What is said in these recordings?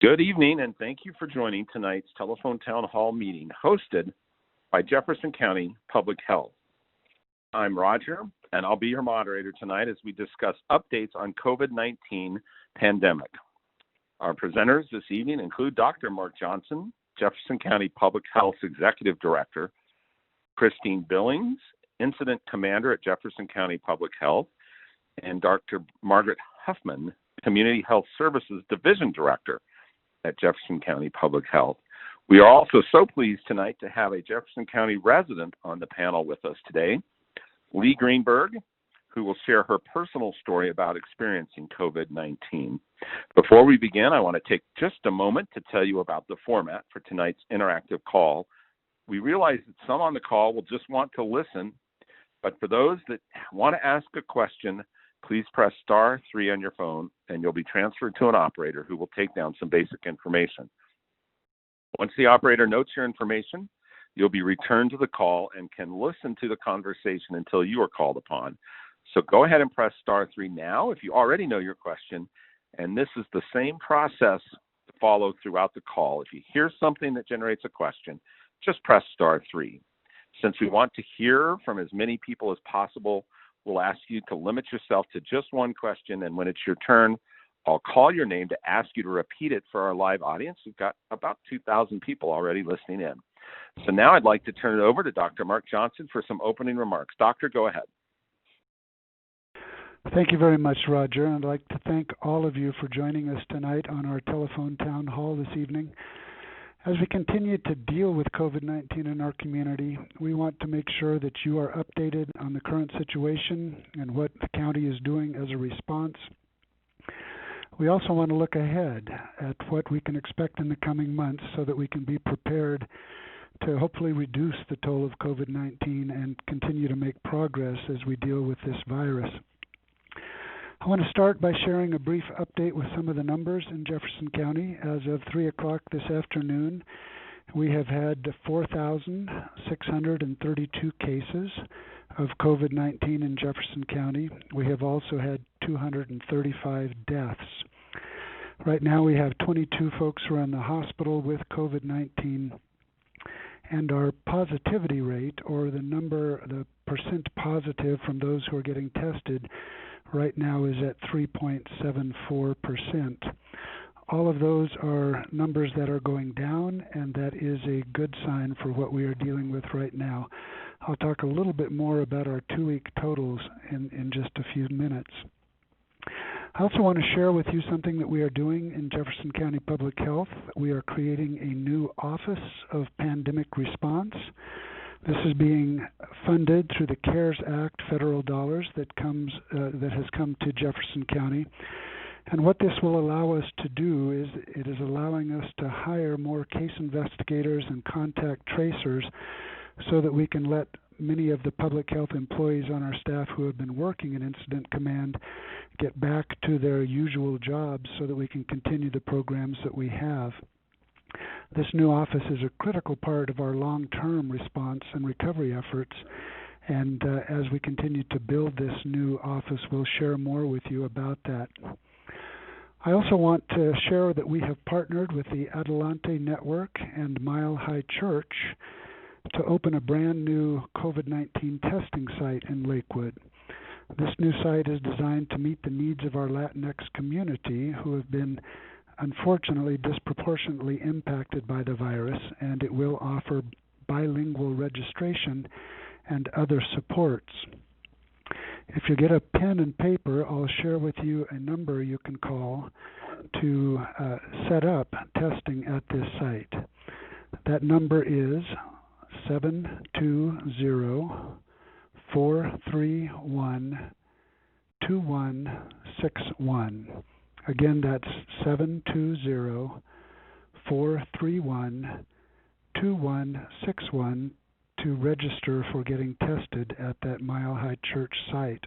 Good evening, and thank you for joining tonight's telephone town hall meeting hosted by Jefferson County Public Health. I'm Roger, and I'll be your moderator tonight as we discuss updates on COVID-19 pandemic. Our presenters this evening include Dr. Mark Johnson, Jefferson County Public Health Executive Director, Christine Billings, Incident Commander at Jefferson County Public Health, and Dr. Margaret Huffman, Community Health Services Division Director at Jefferson County Public Health. We are also so pleased tonight to have a Jefferson County resident on the panel with us today, Lee Greenberg, who will share her personal story about experiencing COVID-19. Before we begin, I want to take just a moment to tell you about the format for tonight's interactive call. We realize that some on the call will just want to listen, but for those that want to ask a question, please press *3 on your phone and you'll be transferred to an operator who will take down some basic information. Once the operator notes your information, you'll be returned to the call and can listen to the conversation until you are called upon. So go ahead and press *3 now if you already know your question, and this is the same process to follow throughout the call. If you hear something that generates a question, just press *3. Since we want to hear from as many people as possible, we'll ask you to limit yourself to just one question, and when it's your turn, I'll call your name to ask you to repeat it for our live audience. We've got about 2,000 people already listening in. So now I'd like to turn it over to Dr. Mark Johnson for some opening remarks. Doctor, go ahead. Thank you very much, Roger. I'd like to thank all of you for joining us tonight on our telephone town hall this evening. As we continue to deal with COVID-19 in our community, we want to make sure that you are updated on the current situation and what the county is doing as a response. We also want to look ahead at what we can expect in the coming months so that we can be prepared to hopefully reduce the toll of COVID-19 and continue to make progress as we deal with this virus. I want to start by sharing a brief update with some of the numbers in Jefferson County. As of 3 o'clock this afternoon, we have had 4,632 cases of COVID-19 in Jefferson County. We have also had 235 deaths. Right now we have 22 folks who are in the hospital with COVID-19, and our positivity rate, or the percent positive from those who are getting tested, right now is at 3.74%. All of those are numbers that are going down, and that is a good sign for what we are dealing with right now. I'll talk a little bit more about our 2-week totals in just a few minutes. I also want to share with you something that we are doing in Jefferson County Public Health. We are creating a new Office of Pandemic Response. This is being funded through the CARES Act federal dollars that has come to Jefferson County. And what this will allow us to do is it is allowing us to hire more case investigators and contact tracers so that we can let many of the public health employees on our staff who have been working in Incident Command get back to their usual jobs so that we can continue the programs that we have. This new office is a critical part of our long-term response and recovery efforts, and as we continue to build this new office, we'll share more with you about that. I also want to share that we have partnered with the Adelante Network and Mile High Church to open a brand new COVID-19 testing site in Lakewood. This new site is designed to meet the needs of our Latinx community who have been unfortunately disproportionately impacted by the virus, and it will offer bilingual registration and other supports. If you get a pen and paper, I'll share with you a number you can call to set up testing at this site. That number is 720-431-2161. Again, that's 720-431-2161 to register for getting tested at that Mile High Church site.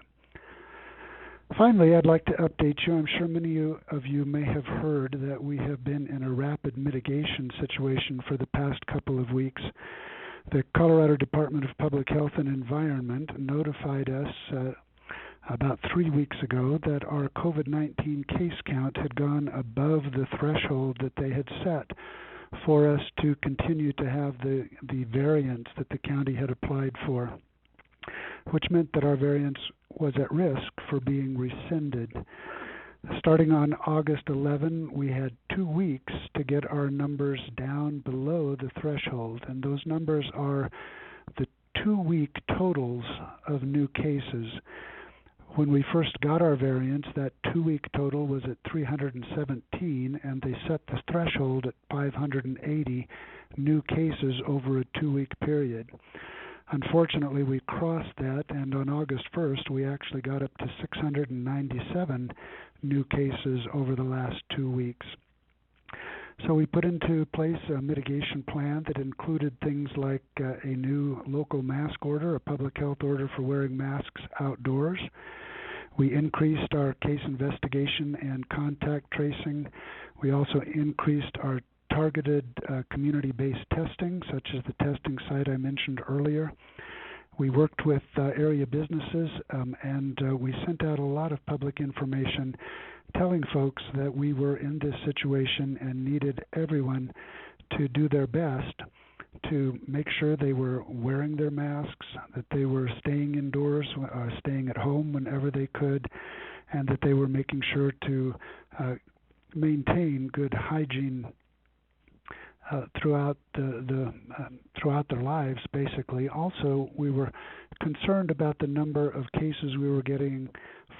Finally, I'd like to update you. I'm sure many of you may have heard that we have been in a rapid mitigation situation for the past couple of weeks. The Colorado Department of Public Health and Environment notified us about 3 weeks ago that our COVID-19 case count had gone above the threshold that they had set for us to continue to have the variance that the county had applied for, which meant that our variance was at risk for being rescinded. Starting on August 11, we had 2 weeks to get our numbers down below the threshold, and those numbers are the 2-week totals of new cases. When we first got our variance, that 2-week total was at 317, and they set the threshold at 580 new cases over a 2-week period. Unfortunately, we crossed that, and on August 1st, we actually got up to 697 new cases over the last 2 weeks. So we put into place a mitigation plan that included things like a new local mask order, a public health order for wearing masks outdoors. We increased our case investigation and contact tracing. We also increased our targeted community-based testing, such as the testing site I mentioned earlier. We worked with area businesses and we sent out a lot of public information telling folks that we were in this situation and needed everyone to do their best to make sure they were wearing their masks, that they were staying indoors, staying at home whenever they could, and that they were making sure to maintain good hygiene throughout their lives, basically. Also, we were concerned about the number of cases we were getting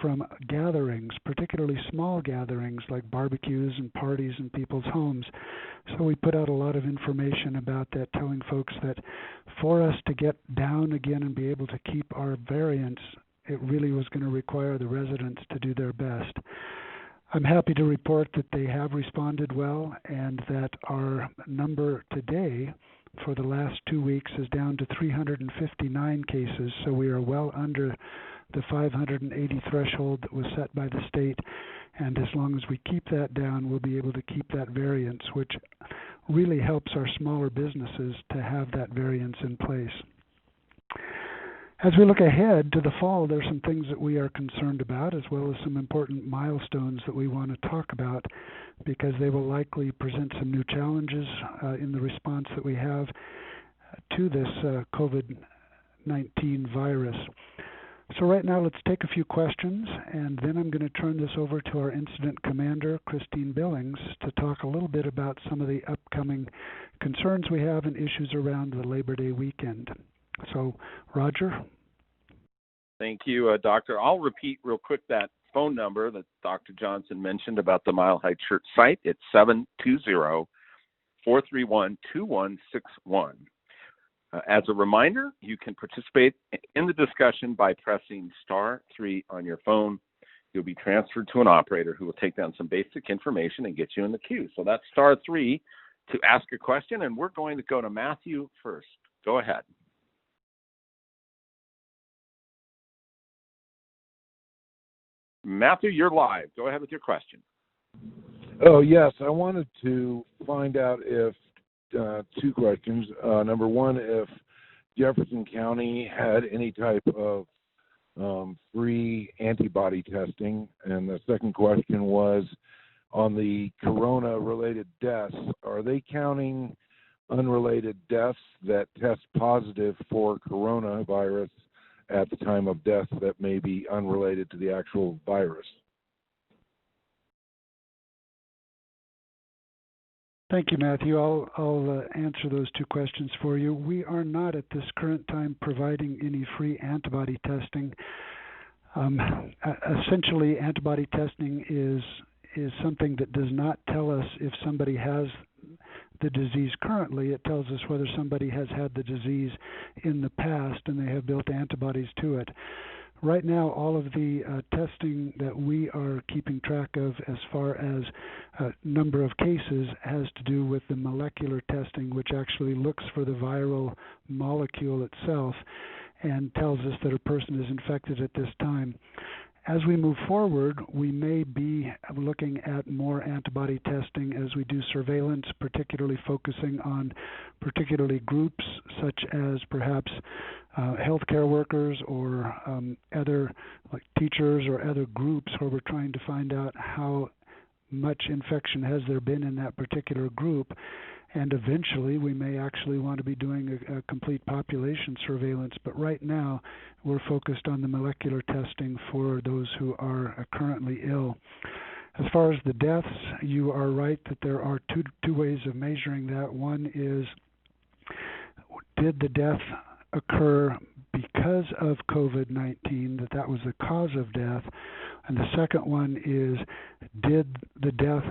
from gatherings, particularly small gatherings like barbecues and parties in people's homes. So we put out a lot of information about that, telling folks that for us to get down again and be able to keep our variance, it really was going to require the residents to do their best. I'm happy to report that they have responded well, and that our number today for the last 2 weeks is down to 359 cases, so we are well under the 580 threshold that was set by the state, and as long as we keep that down, we'll be able to keep that variance, which really helps our smaller businesses to have that variance in place. As we look ahead to the fall, there's some things that we are concerned about, as well as some important milestones that we want to talk about, because they will likely present some new challenges in the response that we have to this COVID-19 virus. So right now, let's take a few questions, and then I'm going to turn this over to our incident commander, Christine Billings, to talk a little bit about some of the upcoming concerns we have and issues around the Labor Day weekend. So, Roger? Thank you, Doctor. I'll repeat real quick that phone number that Dr. Johnson mentioned about the Mile High Church site. It's 720-431-2161. As a reminder, you can participate in the discussion by pressing *3 on your phone. You'll be transferred to an operator who will take down some basic information and get you in the queue. So that's *3 to ask a question, and we're going to go to Matthew first. Go ahead. Matthew, you're live. Go ahead with your question. Oh, yes. I wanted to find out if, 2 questions. Number one, if Jefferson County had any type of free antibody testing. And the second question was on the corona-related deaths. Are they counting unrelated deaths that test positive for coronavirus at the time of death that may be unrelated to the actual virus? Thank you, Matthew. I'll answer those 2 questions for you. We are not at this current time providing any free antibody testing. Essentially, antibody testing is something that does not tell us if somebody has the disease currently. It tells us whether somebody has had the disease in the past and they have built antibodies to it. Right now, all of the testing that we are keeping track of as far as number of cases has to do with the molecular testing, which actually looks for the viral molecule itself and tells us that a person is infected at this time. As we move forward, we may be looking at more antibody testing as we do surveillance, particularly focusing on particularly groups such as perhaps healthcare workers or other like teachers or other groups where we're trying to find out how much infection has there been in that particular group. And eventually, we may actually want to be doing a complete population surveillance. But right now, we're focused on the molecular testing for those who are currently ill. As far as the deaths, you are right that there are two ways of measuring that. One is, did the death occur because of COVID-19, that was the cause of death? And the second one is, did the death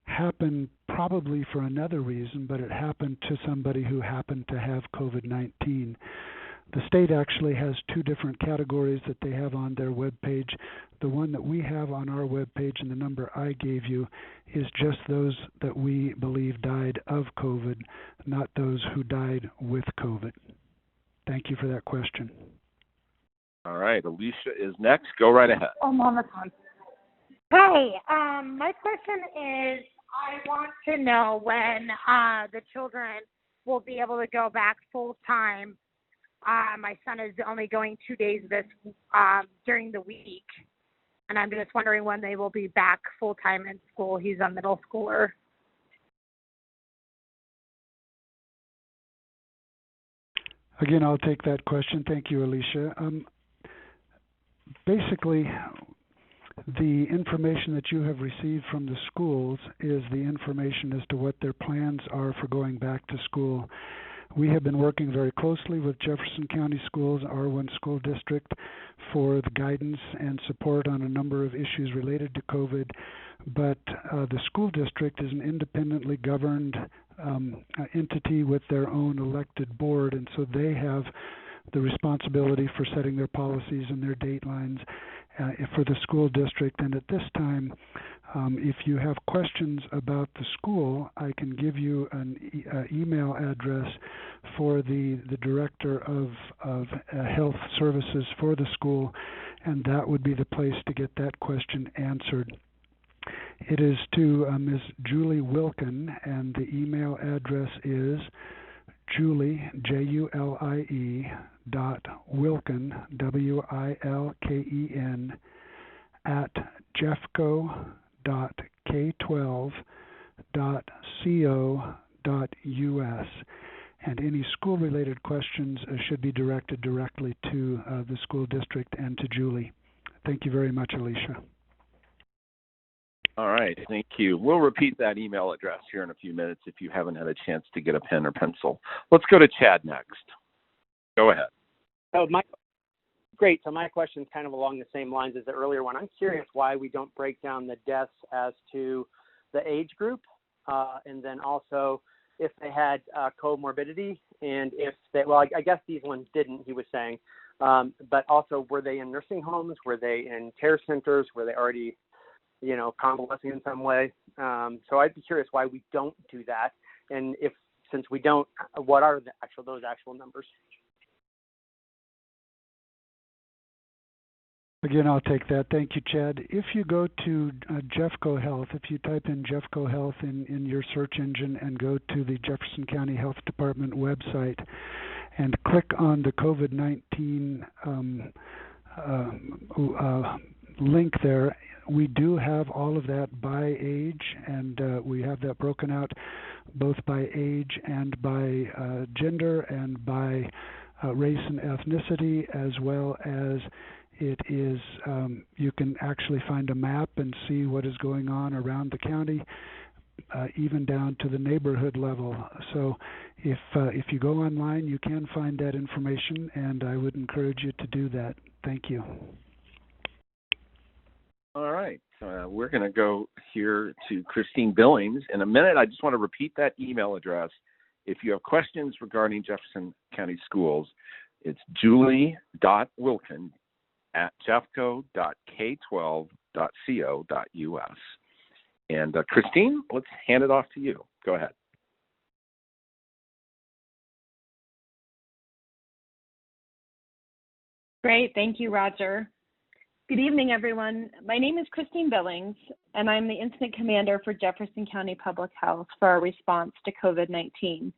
happen probably for another reason, but it happened to somebody who happened to have COVID-19. The state actually has two different categories that they have on their webpage. The one that we have on our webpage and the number I gave you is just those that we believe died of COVID, not those who died with COVID. Thank you for that question. All right, Alicia is next. Go right ahead. I'm on the phone. Hi, my question is, I want to know when the children will be able to go back full time. My son is only going 2 days during the week, and I'm just wondering when they will be back full time in school. He's a middle schooler. Again, I'll take that question. Thank you, Alicia. Basically, the information that you have received from the schools is the information as to what their plans are for going back to school. We have been working very closely with Jefferson County Schools, R1 School District, for the guidance and support on a number of issues related to COVID. But the school district is an independently governed entity with their own elected board, and so they have the responsibility for setting their policies and their datelines for the school district. And at this time, if you have questions about the school, I can give you an email address for the director of health services for the school, and that would be the place to get that question answered. It is to Ms. Julie Wilken, and the email address is Julie, Julie, .Wilken, WILKEN, at jeffco.k12.co.us. And any school-related questions should be directed directly to the school district and to Julie. Thank you very much, Alicia. All right, thank you. We'll repeat that email address here in a few minutes if you haven't had a chance to get a pen or pencil. Let's go to Chad next. Go ahead. So my question is kind of along the same lines as the earlier one. I'm curious why we don't break down the deaths as to the age group, and then also if they had comorbidity, and if they, well, I guess these ones didn't, he was saying, but also were they in nursing homes? Were they in care centers? Were they already, convalescing in some way? So I'd be curious why we don't do that, and since we don't, what are those actual numbers? Again, I'll take that. Thank you, Chad. If you go to Jeffco Health, if you type in Jeffco Health in your search engine and go to the Jefferson County Health Department website and click on the COVID-19 link there, we do have all of that by age, and we have that broken out both by age and by gender and by race and ethnicity, as well as it is, you can actually find a map and see what is going on around the county, even down to the neighborhood level. So if you go online, you can find that information, and I would encourage you to do that. Thank you. All right. We're going to go here to Christine Billings. In a minute, I just want to repeat that email address. If you have questions regarding Jefferson County Schools, it's julie.wilken at jeffco.k12.co.us. And Christine, let's hand it off to you. Go ahead. Great. Thank you, Roger. Good evening, everyone. My name is Christine Billings, and I'm the Incident Commander for Jefferson County Public Health for our response to COVID-19.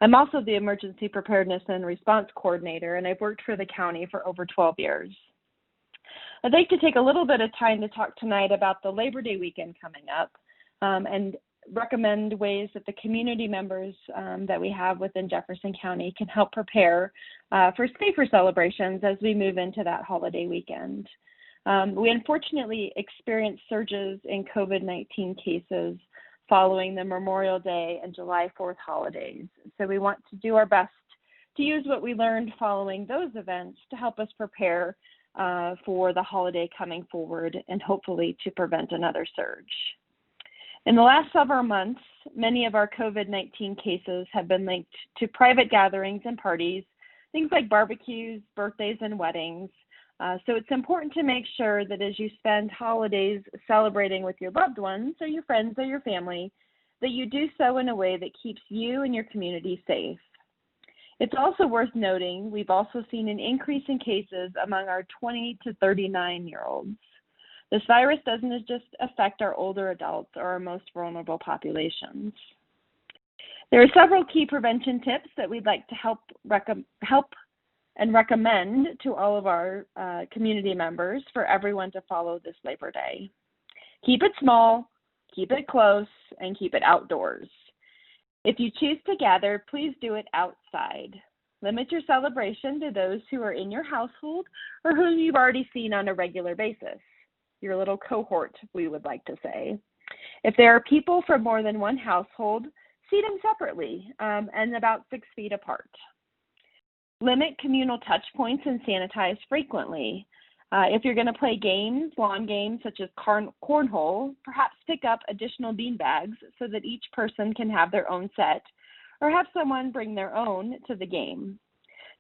I'm also the Emergency Preparedness and Response Coordinator, and I've worked for the county for over 12 years. I'd like to take a little bit of time to talk tonight about the Labor Day weekend coming up and recommend ways that the community members that we have within Jefferson County can help prepare for safer celebrations as we move into that holiday weekend. We unfortunately experienced surges in COVID-19 cases following the Memorial Day and July 4th holidays. So we want to do our best to use what we learned following those events to help us prepare for the holiday coming forward and hopefully to prevent another surge. In the last several months, many of our COVID-19 cases have been linked to private gatherings and parties, things like barbecues, birthdays, and weddings. So it's important to make sure that as you spend holidays celebrating with your loved ones or your friends or your family, that you do so in a way that keeps you and your community safe. It's also worth noting we've also seen an increase in cases among our 20 to 39-year-olds. This virus doesn't just affect our older adults or our most vulnerable populations. There are several key prevention tips that we'd like to help and recommend to all of our community members for everyone to follow this Labor Day. Keep it small, keep it close, and keep it outdoors. If you choose to gather, please do it outside. Limit your celebration to those who are in your household or who you've already seen on a regular basis. Your little cohort, we would like to say. If there are people from more than one household, seat them separately and about 6 feet apart. Limit communal touch points and sanitize frequently. If you're going to play games, lawn games such as cornhole, perhaps pick up additional bean bags so that each person can have their own set, or have someone bring their own to the game.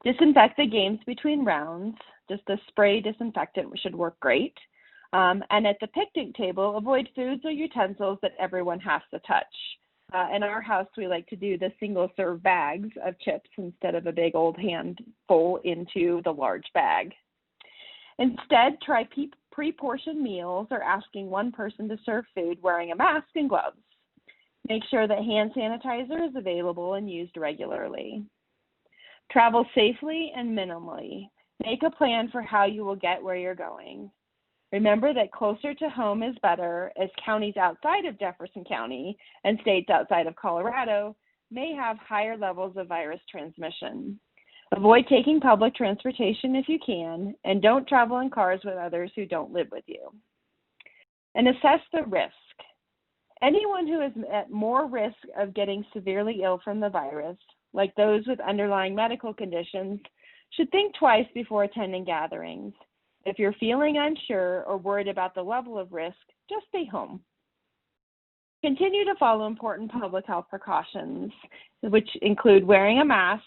Disinfect the games between rounds. Just a spray disinfectant should work great. And at the picnic table, avoid foods or utensils that everyone has to touch. In our house, we like to do the single-serve bags of chips instead of a big old handful into the large bag. Instead, try pre-portioned meals or asking one person to serve food wearing a mask and gloves. Make sure that hand sanitizer is available and used regularly. Travel safely and minimally. Make a plan for how you will get where you're going. Remember that closer to home is better, as counties outside of Jefferson County and states outside of Colorado may have higher levels of virus transmission. Avoid taking public transportation if you can, and don't travel in cars with others who don't live with you. And assess the risk. Anyone who is at more risk of getting severely ill from the virus, like those with underlying medical conditions, should think twice before attending gatherings. If you're feeling unsure or worried about the level of risk, just stay home. Continue to follow important public health precautions, which include wearing a mask,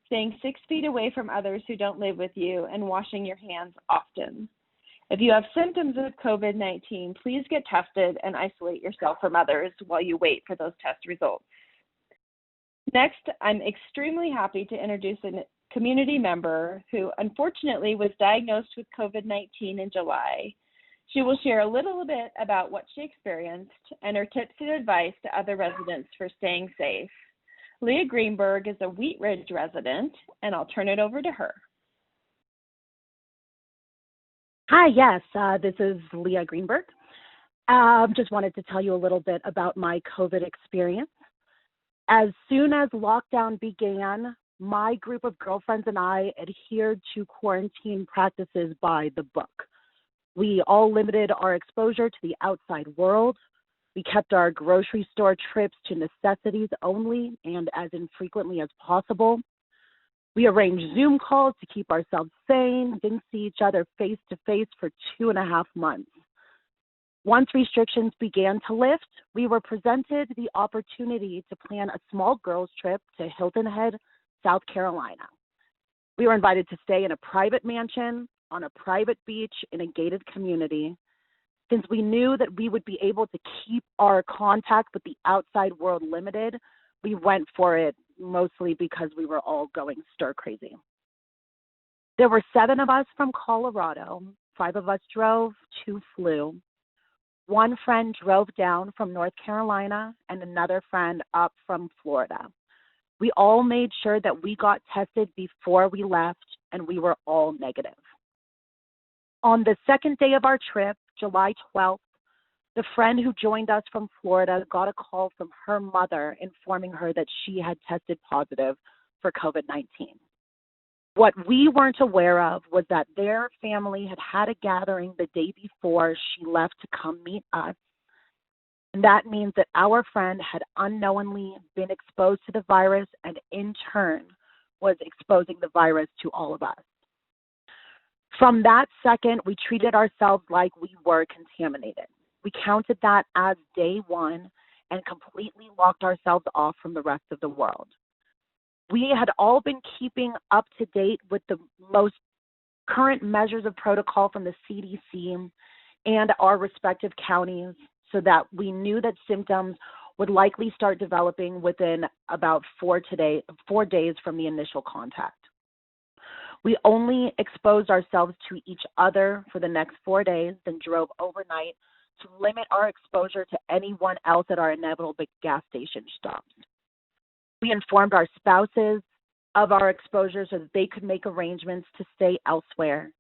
staying 6 feet away from others who don't live with you, and washing your hands often. If you have symptoms of COVID-19, please get tested and isolate yourself from others while you wait for those test results. Next, I'm extremely happy to introduce a community member who unfortunately was diagnosed with COVID-19 in July. She will share a little bit about what she experienced and her tips and advice to other residents for staying safe. Leah Greenberg is a Wheat Ridge resident, and I'll turn it over to her. Hi, yes, this is Leah Greenberg. Just wanted to tell you a little bit about my COVID experience. As soon as lockdown began, my group of girlfriends and I adhered to quarantine practices by the book. We all limited our exposure to the outside world. We kept our grocery store trips to necessities only and as infrequently as possible. We arranged Zoom calls to keep ourselves sane, didn't see each other face to face for 2.5 months. Once restrictions began to lift, we were presented the opportunity to plan a small girls' trip to Hilton Head, South Carolina. We were invited to stay in a private mansion on a private beach in a gated community. Since we knew that we would be able to keep our contact with the outside world limited, we went for it, mostly because we were all going stir crazy. There were 7 of us from Colorado, 5 of us drove, 2 flew. One friend drove down from North Carolina and another friend up from Florida. We all made sure that we got tested before we left, and we were all negative. On the second day of our trip, July 12th, the friend who joined us from Florida got a call from her mother informing her that she had tested positive for COVID-19. What we weren't aware of was that their family had had a gathering the day before she left to come meet us. And that means that our friend had unknowingly been exposed to the virus and in turn was exposing the virus to all of us. From that second, we treated ourselves like we were contaminated. We counted that as day one and completely locked ourselves off from the rest of the world. We had all been keeping up to date with the most current measures of protocol from the CDC and our respective counties so that we knew that symptoms would likely start developing within about 4 days from the initial contact. We only exposed ourselves to each other for the next 4 days, then drove overnight to limit our exposure to anyone else at our inevitable gas station stops. We informed our spouses of our exposure so that they could make arrangements to stay elsewhere.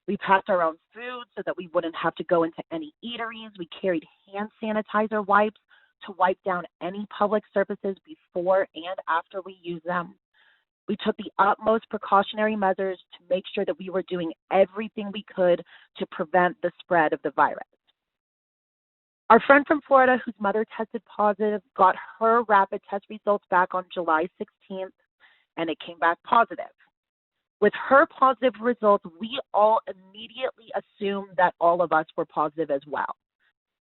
We packed our own food so that we wouldn't have to go into any eateries. We carried hand sanitizer wipes to wipe down any public surfaces before and after we use them. We took the utmost precautionary measures to make sure that we were doing everything we could to prevent the spread of the virus. Our friend from Florida, whose mother tested positive, got her rapid test results back on July 16th, and it came back positive. With her positive results, we all immediately assumed that all of us were positive as well.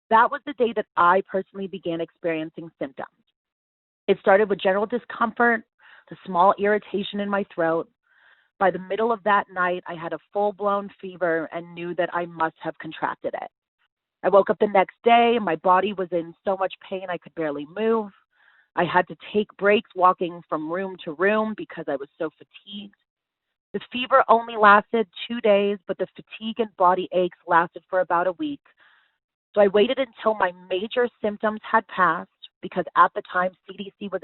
That was the day that I personally began experiencing symptoms. It started with general discomfort, a small irritation in my throat. By the middle of that night, I had a full-blown fever and knew that I must have contracted it. I woke up the next day, and my body was in so much pain I could barely move. I had to take breaks walking from room to room because I was so fatigued. The fever only lasted 2 days, but the fatigue and body aches lasted for about a week. So I waited until my major symptoms had passed because at the time CDC was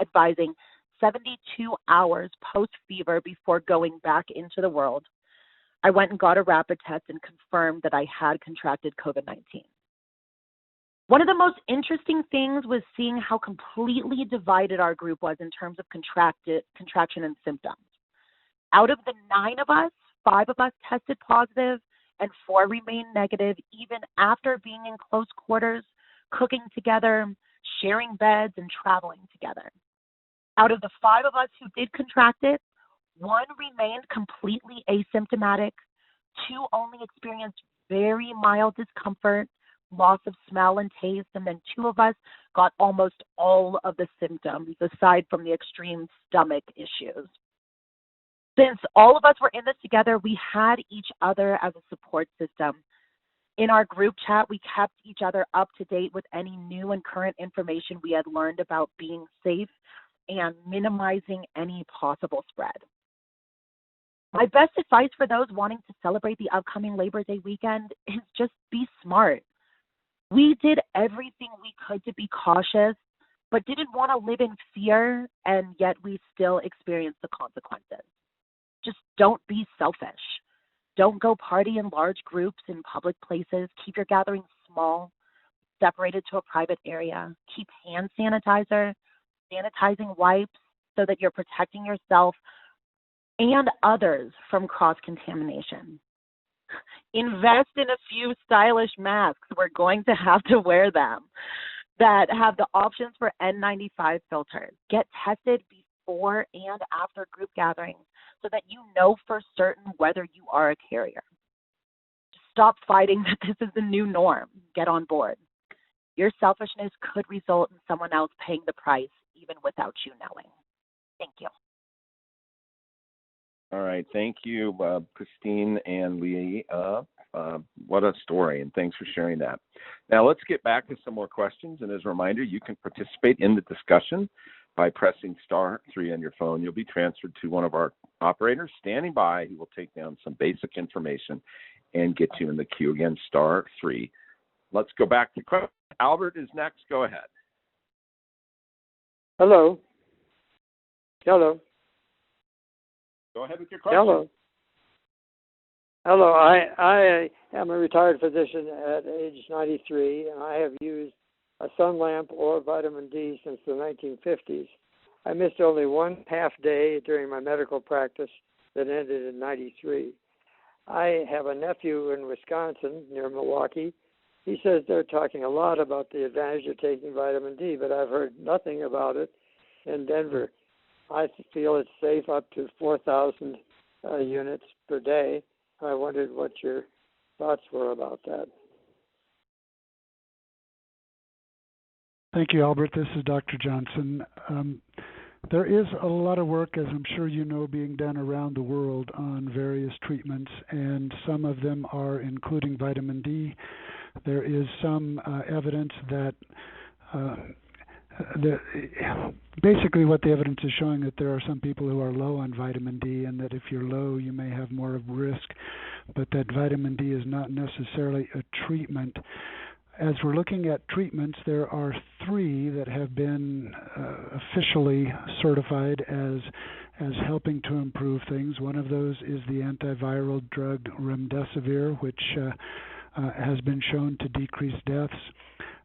advising 72 hours post-fever before going back into the world. I went and got a rapid test and confirmed that I had contracted COVID-19. One of the most interesting things was seeing how completely divided our group was in terms of contraction and symptoms. Out of the 9 of us, 5 of us tested positive and 4 remained negative even after being in close quarters, cooking together, sharing beds, and traveling together. Out of the 5 of us who did contract it, 1 remained completely asymptomatic, 2 only experienced very mild discomfort, loss of smell and taste, and then 2 of us got almost all of the symptoms aside from the extreme stomach issues. Since all of us were in this together, we had each other as a support system. In our group chat, we kept each other up to date with any new and current information we had learned about being safe and minimizing any possible spread. My best advice for those wanting to celebrate the upcoming Labor Day weekend is just be smart. We did everything we could to be cautious, but didn't want to live in fear, and yet we still experienced the consequences. Just don't be selfish. Don't go party in large groups in public places. Keep your gatherings small, separated to a private area. Keep hand sanitizer, sanitizing wipes so that you're protecting yourself and others from cross-contamination. Invest in a few stylish masks. We're going to have to wear them that have the options for N95 filters. Get tested before and after group gatherings so that you know for certain whether you are a carrier. Stop fighting that this is the new norm. Get on board. Your selfishness could result in someone else paying the price even without you knowing. Thank you. All right. Thank you, Christine and Lee. What a story, and thanks for sharing that. Now, let's get back to some more questions. And as a reminder, you can participate in the discussion by pressing *3 on your phone. You'll be transferred to one of our operators standing by who will take down some basic information and get you in the queue. Again, *3. Let's go back to questions. Albert is next. Go ahead. Hello. Go ahead with your question. Hello. I am a retired physician at age 93, and I have used a sun lamp or vitamin D since the 1950s. I missed only one half day during my medical practice that ended in 93. I have a nephew in Wisconsin near Milwaukee. He says they're talking a lot about the advantage of taking vitamin D, but I've heard nothing about it in Denver. I feel it's safe up to 4,000 units per day. I wondered what your thoughts were about that. Thank you, Albert. This is Dr. Johnson. There is a lot of work, as I'm sure you know, being done around the world on various treatments, and some of them are including vitamin D. There is some evidence that basically what the evidence is showing that there are some people who are low on vitamin D, and that if you're low, you may have more of a risk, but that vitamin D is not necessarily a treatment. As we're looking at treatments, there are 3 that have been officially certified as helping to improve things. One of those is the antiviral drug remdesivir, which has been shown to decrease deaths.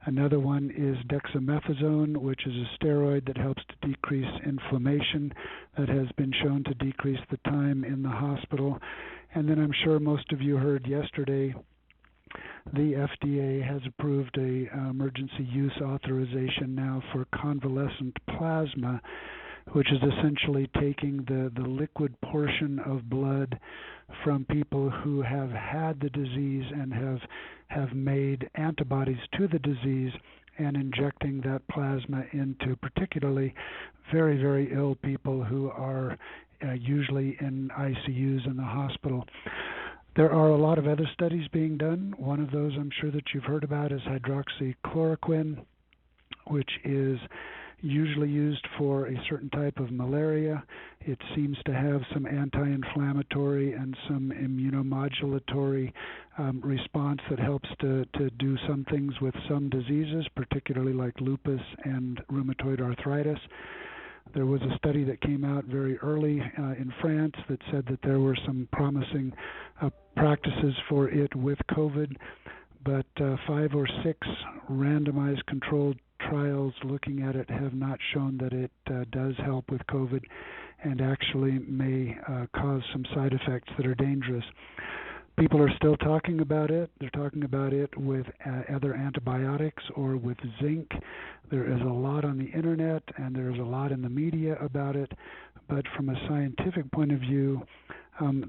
Another one is dexamethasone, which is a steroid that helps to decrease inflammation, that has been shown to decrease the time in the hospital. And then I'm sure most of you heard yesterday, the FDA has approved a emergency use authorization now for convalescent plasma, which is essentially taking the liquid portion of blood from people who have had the disease and have made antibodies to the disease and injecting that plasma into particularly very, very ill people who are usually in ICUs in the hospital. There are a lot of other studies being done. One of those I'm sure that you've heard about is hydroxychloroquine, which is usually used for a certain type of malaria. It seems to have some anti-inflammatory and some immunomodulatory response that helps to do some things with some diseases, particularly like lupus and rheumatoid arthritis. There was a study that came out very early in France that said that there were some promising practices for it with COVID, but 5 or 6 randomized controlled trials looking at it have not shown that it does help with COVID and actually may cause some side effects that are dangerous. People are still talking about it. They're talking about it with other antibiotics or with zinc. There is a lot on the internet and there's a lot in the media about it, but from a scientific point of view,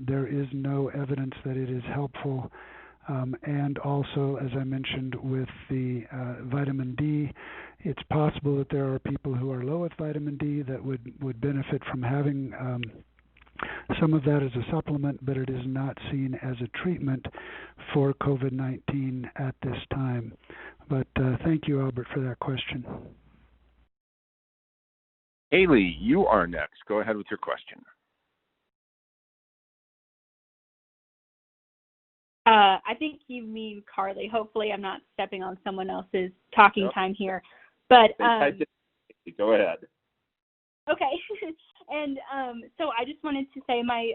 there is no evidence that it is helpful. And also, as I mentioned, with the vitamin D, it's possible that there are people who are low with vitamin D that would benefit from having some of that as a supplement, but it is not seen as a treatment for COVID-19 at this time. But thank you, Albert, for that question. Haley, you are next. Go ahead with your question. I think you mean Carly. Hopefully I'm not stepping on someone else's talking time here. But go ahead. Okay. And so I just wanted to say my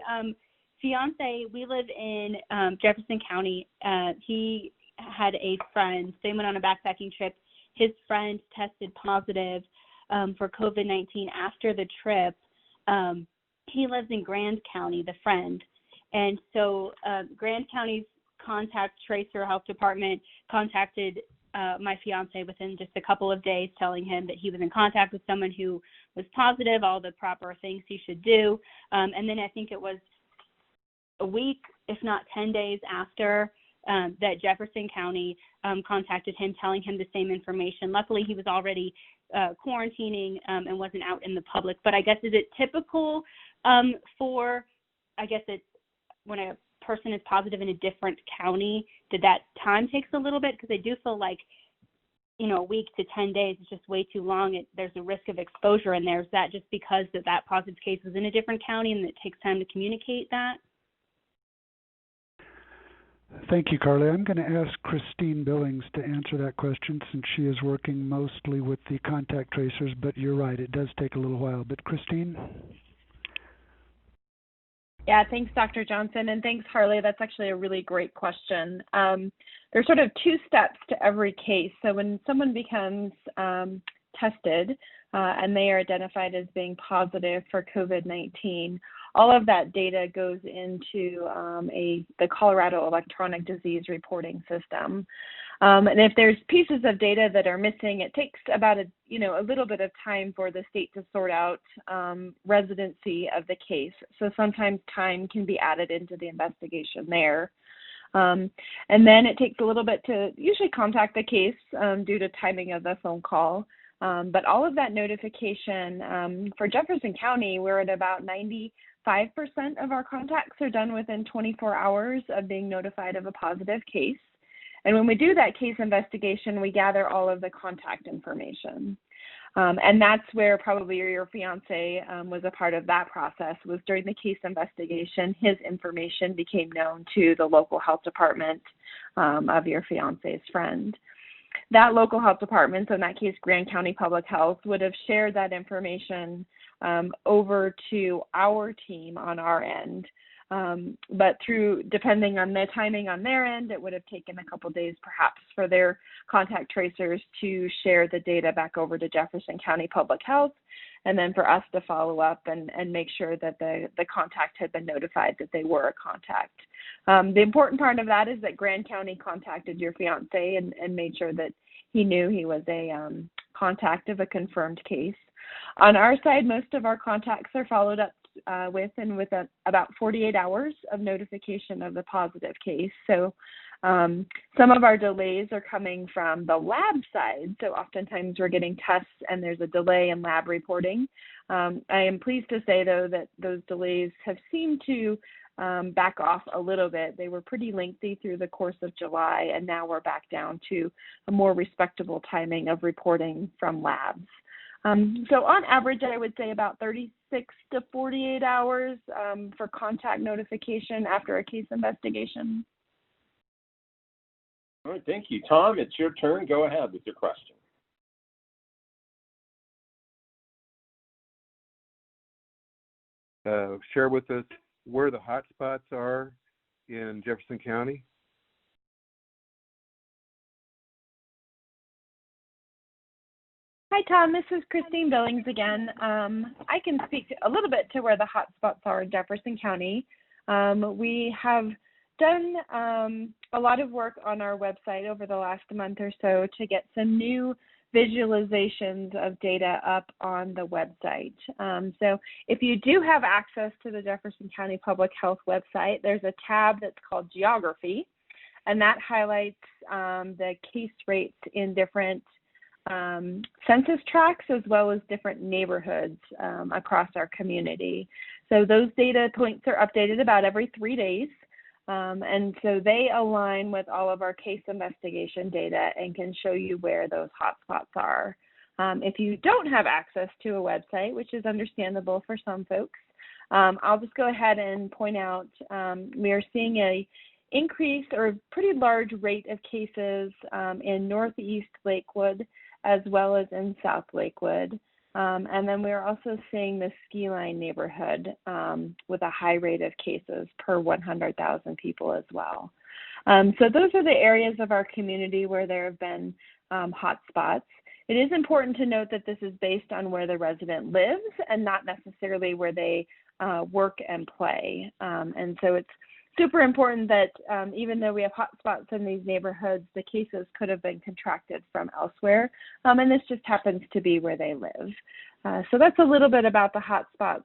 fiance, we live in Jefferson County. He had a friend. They went on a backpacking trip. His friend tested positive for COVID-19 after the trip. He lives in Grand County, the friend. And so Grand County's contact tracer health department contacted my fiance within just a couple of days, telling him that he was in contact with someone who was positive, all the proper things he should do. And then I think it was a week, if not 10 days after, that Jefferson County contacted him, telling him the same information. Luckily, he was already quarantining and wasn't out in the public. But I guess, is it typical for, I guess it's when a person is positive in a different county, did that time takes a little bit? Because I do feel like, a week to 10 days is just way too long. There's a risk of exposure in there. Is that just because that positive case was in a different county and it takes time to communicate that? Thank you, Carly. I'm going to ask Christine Billings to answer that question since she is working mostly with the contact tracers, but you're right, it does take a little while. But Christine? Yeah, thanks, Dr. Johnson, and thanks, Harley. That's actually a really great question. There's sort of two steps to every case. So when someone becomes tested and they are identified as being positive for COVID-19, all of that data goes into the Colorado Electronic Disease Reporting System. And if there's pieces of data that are missing, it takes about a little bit of time for the state to sort out residency of the case. So sometimes time can be added into the investigation there. And then it takes a little bit to usually contact the case due to timing of the phone call. But all of that notification for Jefferson County, we're at about 95% of our contacts are done within 24 hours of being notified of a positive case. And when we do that case investigation, we gather all of the contact information. And that's where probably your fiance was a part of that process, was during the case investigation, his information became known to the local health department of your fiance's friend. That local health department, so in that case, Grand County Public Health, would have shared that information over to our team on our end. But depending on the timing on their end, it would have taken a couple days perhaps for their contact tracers to share the data back over to Jefferson County Public Health, and then for us to follow up and make sure that the contact had been notified that they were a contact. The important part of that is that Grand County contacted your fiance and made sure that he knew he was a contact of a confirmed case. On our side, most of our contacts are followed up within about 48 hours of notification of the positive case. So some of our delays are coming from the lab side. So oftentimes we're getting tests and there's a delay in lab reporting. I am pleased to say, though, that those delays have seemed to back off a little bit. They were pretty lengthy through the course of July, and now we're back down to a more respectable timing of reporting from labs. So on average, I would say about 36 to 48 hours for contact notification after a case investigation. All right, thank you. Tom, it's your turn. Go ahead with your question. Share with us where the hot spots are in Jefferson County. Hi, Tom. This is Christine Billings again. I can speak a little bit to where the hot spots are in Jefferson County. We have done a lot of work on our website over the last month or so to get some new visualizations of data up on the website. So if you do have access to the Jefferson County Public Health website, there's a tab that's called Geography, and that highlights the case rates in different census tracts as well as different neighborhoods across our community. So those data points are updated about every 3 days. And so they align with all of our case investigation data and can show you where those hotspots are. If you don't have access to a website, which is understandable for some folks, I'll just go ahead and point out we are seeing a increased or pretty large rate of cases in Northeast Lakewood as well as in South Lakewood. And then we're also seeing the Ski Line neighborhood with a high rate of cases per 100,000 people as well. So those are the areas of our community where there have been hot spots. It is important to note that this is based on where the resident lives and not necessarily where they work and play. And so it's super important that even though we have hot spots in these neighborhoods, the cases could have been contracted from elsewhere, and this just happens to be where they live. So that's a little bit about the hot spots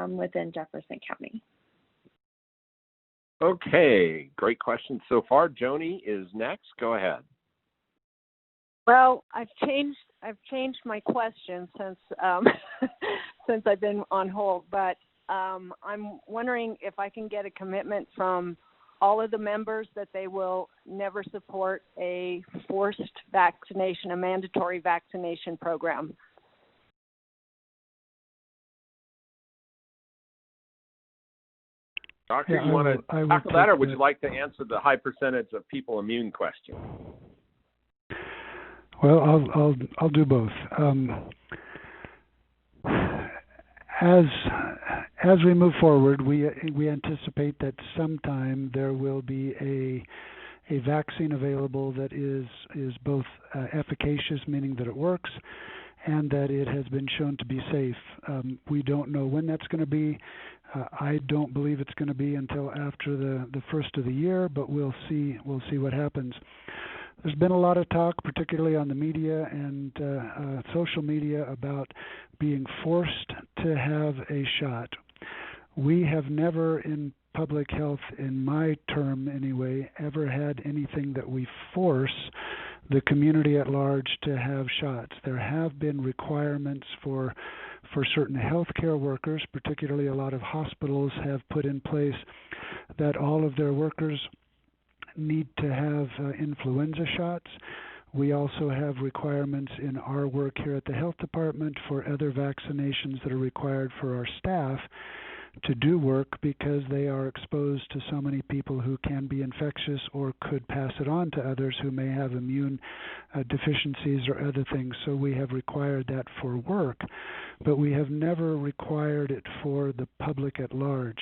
within Jefferson County. Okay, great question so far. Joni is next. Go ahead. Well, I've changed my question since since I've been on hold, but I'm wondering if I can get a commitment from all of the members that they will never support a forced vaccination, a mandatory vaccination program. Doctor, Yeah, you want to I will tackle that, or take would that. you like to answer the high percentage of people immune question? Well, I'll do both. As we move forward, we anticipate that sometime there will be a vaccine available that is both efficacious, meaning that it works, and that it has been shown to be safe. We don't know when that's going to be. I don't believe it's going to be until after the first of the year, but we'll see what happens. There's been a lot of talk, particularly on the media and social media, about being forced to have a shot. We have never in public health, in my term anyway, ever had anything that we force the community at large to have shots. There have been requirements for certain healthcare workers, particularly a lot of hospitals have put in place that all of their workers need to have influenza shots. We also have requirements in our work here at the health department for other vaccinations that are required for our staff to do work because they are exposed to so many people who can be infectious or could pass it on to others who may have immune deficiencies or other things. So we have required that for work, but we have never required it for the public at large.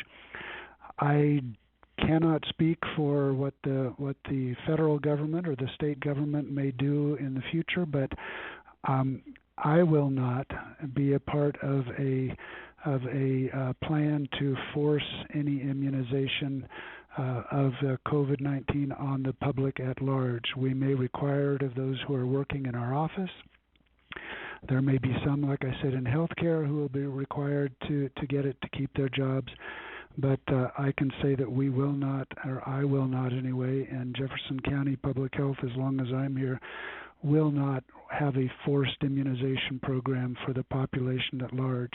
I cannot speak for what the federal government or the state government may do in the future, but I will not be a part of a plan to force any immunization of COVID-19 on the public at large. We may require it of those who are working in our office. There may be some, like I said, in healthcare who will be required to get it to keep their jobs. But I can say that we will not, or I will not anyway, and Jefferson County Public Health, as long as I'm here, will not have a forced immunization program for the population at large.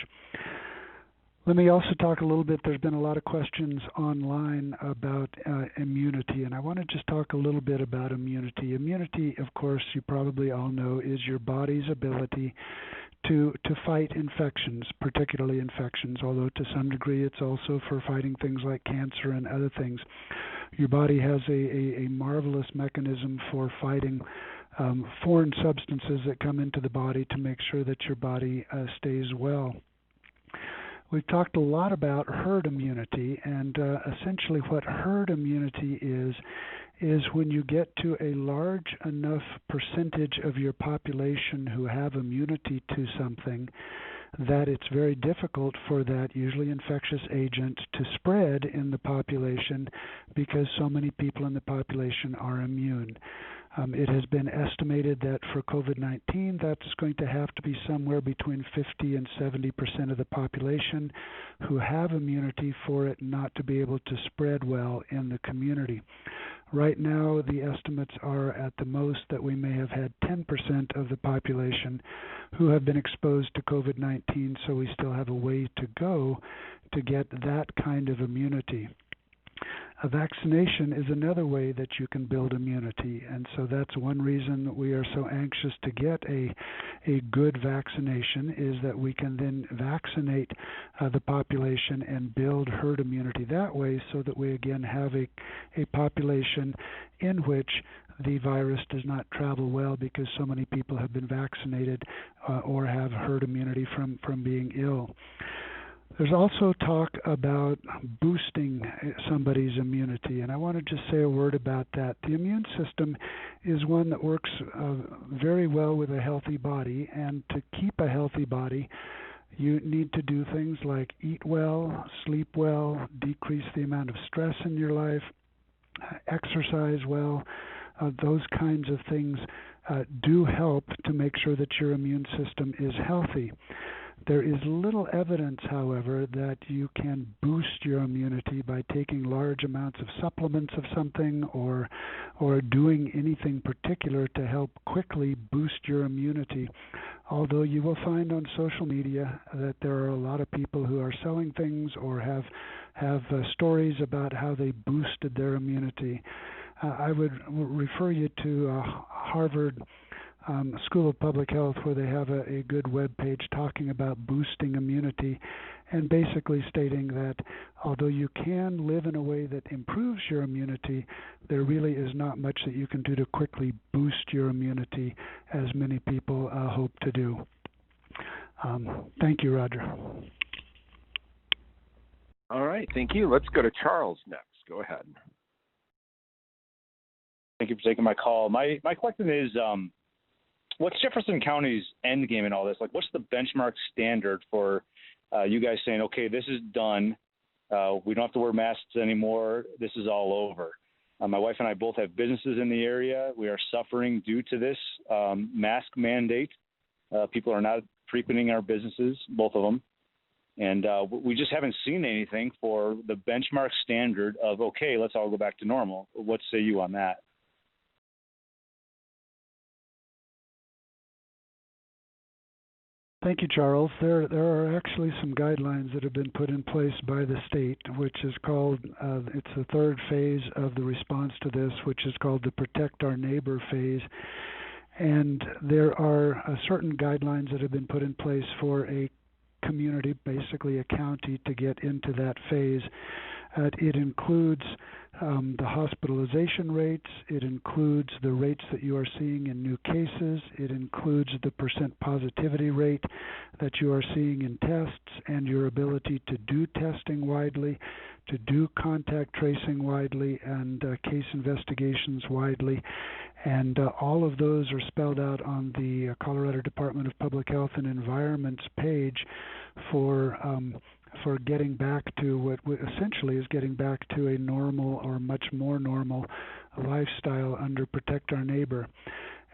Let me also talk a little bit, there's been a lot of questions online about immunity, and I want to just talk a little bit about immunity. Immunity, of course, you probably all know, is your body's ability to fight infections, particularly infections, although to some degree it's also for fighting things like cancer and other things. Your body has a marvelous mechanism for fighting foreign substances that come into the body to make sure that your body stays well. We've talked a lot about herd immunity, and essentially what herd immunity is when you get to a large enough percentage of your population who have immunity to something that it's very difficult for that usually infectious agent to spread in the population because so many people in the population are immune. It has been estimated that for COVID-19, that's going to have to be somewhere between 50 and 70% of the population who have immunity for it not to be able to spread well in the community. Right now, the estimates are at the most that we may have had 10% of the population who have been exposed to COVID-19, so we still have a way to go to get that kind of immunity. A vaccination is another way that you can build immunity, and so that's one reason that we are so anxious to get a good vaccination, is that we can then vaccinate the population and build herd immunity that way, so that we again have a population in which the virus does not travel well because so many people have been vaccinated or have herd immunity from being ill. There's also talk about boosting somebody's immunity, and I want to just say a word about that. The immune system is one that works very well with a healthy body, and to keep a healthy body, you need to do things like eat well, sleep well, decrease the amount of stress in your life, exercise well. Those kinds of things do help to make sure that your immune system is healthy. There is little evidence, however, that you can boost your immunity by taking large amounts of supplements of something or doing anything particular to help quickly boost your immunity. Although you will find on social media that there are a lot of people who are selling things or have stories about how they boosted their immunity. I would refer you to Harvard School of Public Health, where they have a good web page talking about boosting immunity and basically stating that although you can live in a way that improves your immunity, there really is not much that you can do to quickly boost your immunity as many people hope to do. Thank you, Roger. All right, thank you. Let's go to Charles next. Go ahead. Thank you for taking my call. My question is, what's Jefferson County's end game in all this? Like, what's the benchmark standard for you guys saying, okay, this is done. We don't have to wear masks anymore. This is all over. My wife and I both have businesses in the area. We are suffering due to this mask mandate. People are not frequenting our businesses, both of them. And we just haven't seen anything for the benchmark standard of, okay, let's all go back to normal. What say you on that? Thank you, Charles. There are actually some guidelines that have been put in place by the state, which is called, it's the third phase of the response to this, which is called the Protect Our Neighbor phase. And there are certain guidelines that have been put in place for a community, basically a county, to get into that phase. It includes the hospitalization rates. It includes the rates that you are seeing in new cases. It includes the percent positivity rate that you are seeing in tests and your ability to do testing widely, to do contact tracing widely, and case investigations widely. And all of those are spelled out on the Colorado Department of Public Health and Environment's page for getting back to what essentially is getting back to a normal or much more normal lifestyle under Protect Our Neighbor.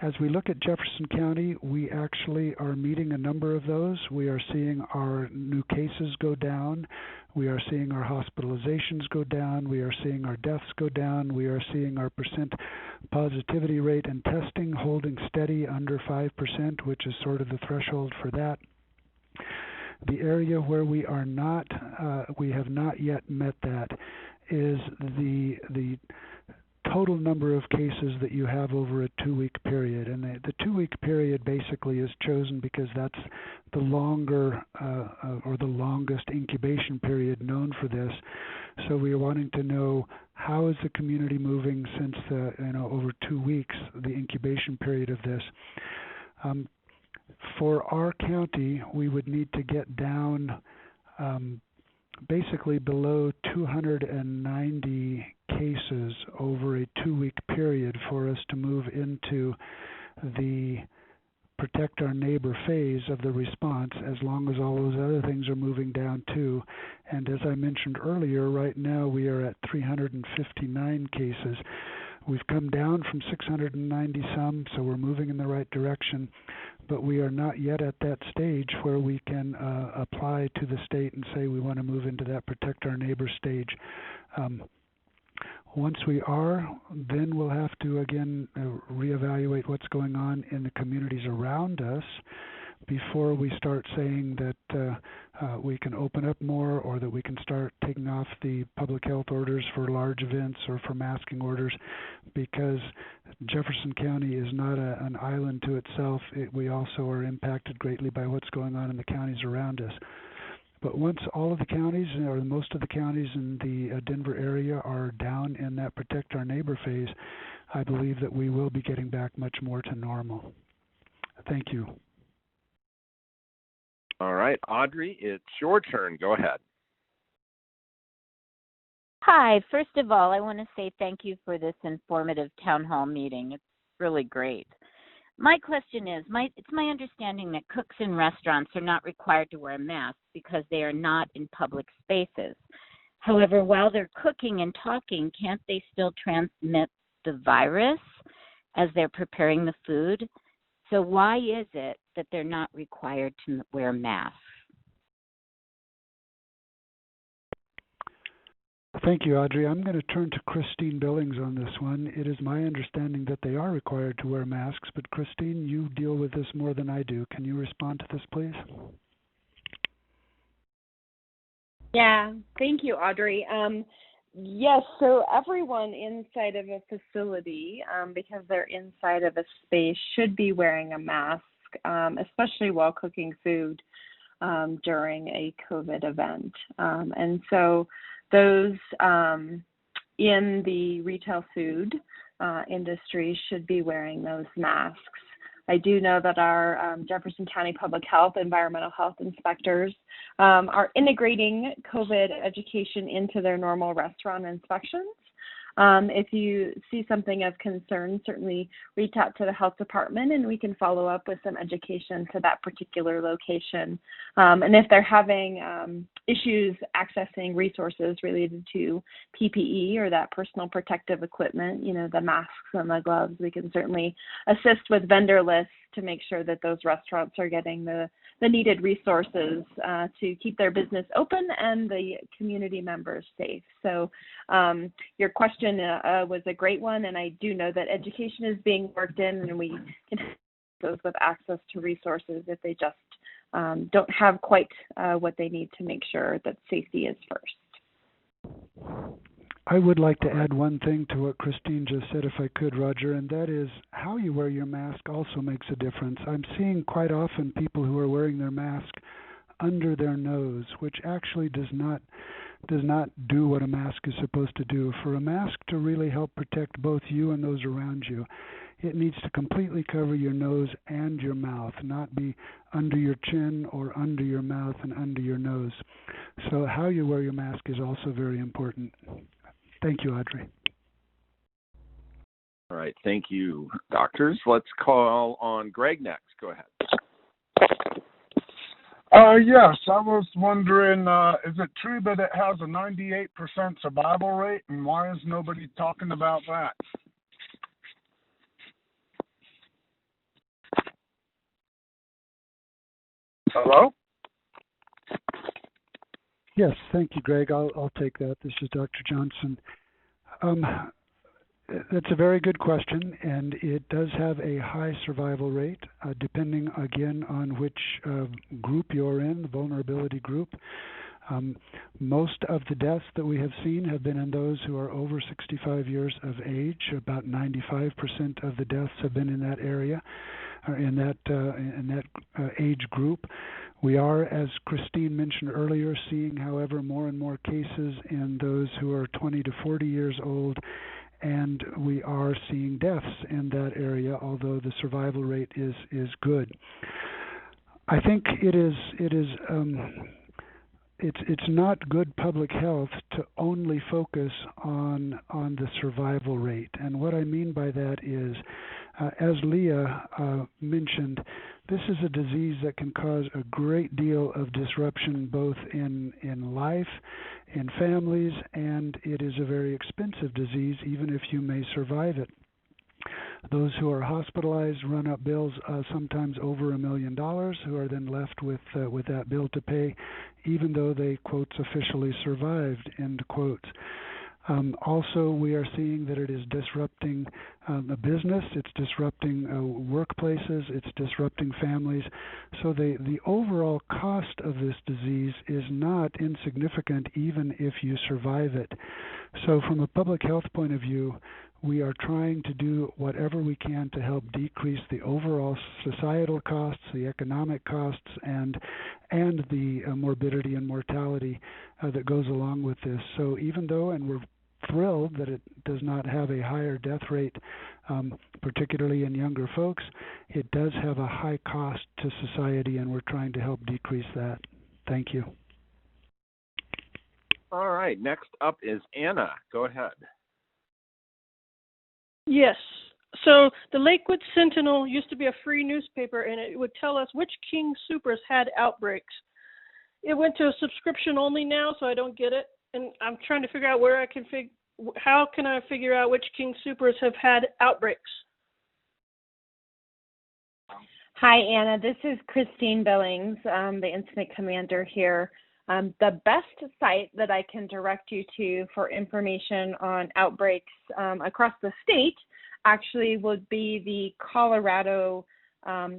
As we look at Jefferson County, we actually are meeting a number of those. We are seeing our new cases go down. We are seeing our hospitalizations go down. We are seeing our deaths go down. We are seeing our percent positivity rate and testing holding steady under 5%, which is sort of the threshold for that. The area where we are not, we have not yet met that, is the total number of cases that you have over a 2-week period. And the 2-week period basically is chosen because that's the longer or the longest incubation period known for this. So we are wanting to know how is the community moving since over 2 weeks, the incubation period of this. For our county, we would need to get down basically below 290 cases over a 2-week period for us to move into the Protect Our Neighbor phase of the response, as long as all those other things are moving down too. And as I mentioned earlier, right now we are at 359 cases. We've come down from 690 some, so we're moving in the right direction, but we are not yet at that stage where we can apply to the state and say we want to move into that Protect Our Neighbor stage. Once we are, then we'll have to again reevaluate what's going on in the communities around us before we start saying that we can open up more, or that we can start taking off the public health orders for large events or for masking orders, because Jefferson County is not an island to itself. We also are impacted greatly by what's going on in the counties around us. But once all of the counties, or most of the counties in the Denver area, are down in that Protect Our Neighbor phase, I believe that we will be getting back much more to normal. Thank you. All right, Audrey, it's your turn. Go ahead. Hi. First of all, I want to say thank you for this informative town hall meeting. It's really great. My question is, it's my understanding that cooks in restaurants are not required to wear masks because they are not in public spaces. However, while they're cooking and talking, can't they still transmit the virus as they're preparing the food? So why is it that they're not required to wear masks? Thank you, Audrey. I'm going to turn to Christine Billings on this one. It is my understanding that they are required to wear masks, but Christine, you deal with this more than I do. Can you respond to this, please? Yeah, thank you, Audrey. Yes, so everyone inside of a facility, because they're inside of a space, should be wearing a mask, especially while cooking food during a COVID event. And so those in the retail food industry should be wearing those masks. I do know that our Jefferson County Public Health environmental health inspectors are integrating COVID education into their normal restaurant inspections. If you see something of concern, certainly reach out to the health department and we can follow up with some education to that particular location. And if they're having issues accessing resources related to PPE or that personal protective equipment, the masks and the gloves, we can certainly assist with vendor lists to make sure that those restaurants are getting the needed resources to keep their business open and the community members safe. So your question was a great one, and I do know that education is being worked in, and we can help those with access to resources if they just don't have quite what they need to make sure that safety is first. I would like to add one thing to what Christine just said, if I could, Roger, and that is how you wear your mask also makes a difference. I'm seeing quite often people who are wearing their mask under their nose, which actually does not do what a mask is supposed to do. For a mask to really help protect both you and those around you, it needs to completely cover your nose and your mouth, not be under your chin or under your mouth and under your nose. So how you wear your mask is also very important. Thank you, Audrey. All right. Thank you, doctors. Let's call on Greg next. Go ahead. Yes, I was wondering, is it true that it has a 98% survival rate, and why is nobody talking about that? Hello? Yes, thank you, Greg. I'll take that. This is Dr. Johnson. That's a very good question, and it does have a high survival rate, depending, again, on which group you're in, the vulnerability group. Most of the deaths that we have seen have been in those who are over 65 years of age. About 95% of the deaths have been in that area, or in that age group. We are, as Christine mentioned earlier, seeing, however, more and more cases in those who are 20 to 40 years old, and we are seeing deaths in that area, although the survival rate is good. I think it's not good public health to only focus on the survival rate, and what I mean by that is, as Leah mentioned, this is a disease that can cause a great deal of disruption both in life, in families, and it is a very expensive disease even if you may survive it. Those who are hospitalized run up bills sometimes over $1 million, who are then left with that bill to pay, even though they, quotes, officially survived, end quotes. Also, we are seeing that it is disrupting the business, it's disrupting workplaces, it's disrupting families. So the overall cost of this disease is not insignificant even if you survive it. So from a public health point of view, we are trying to do whatever we can to help decrease the overall societal costs, the economic costs, and the morbidity and mortality that goes along with this. So even though, and we're thrilled that it does not have a higher death rate, particularly in younger folks, it does have a high cost to society, and we're trying to help decrease that. Thank you. All right. Next up is Anna. Go ahead. Yes. So the Lakewood Sentinel used to be a free newspaper, and it would tell us which King Soopers had outbreaks. It went to a subscription only now, so I don't get it. And I'm trying to figure out where I can how can I figure out which King Soopers have had outbreaks? Hi, Anna. This is Christine Billings, the incident commander here. The best site that I can direct you to for information on outbreaks across the state actually would be the Colorado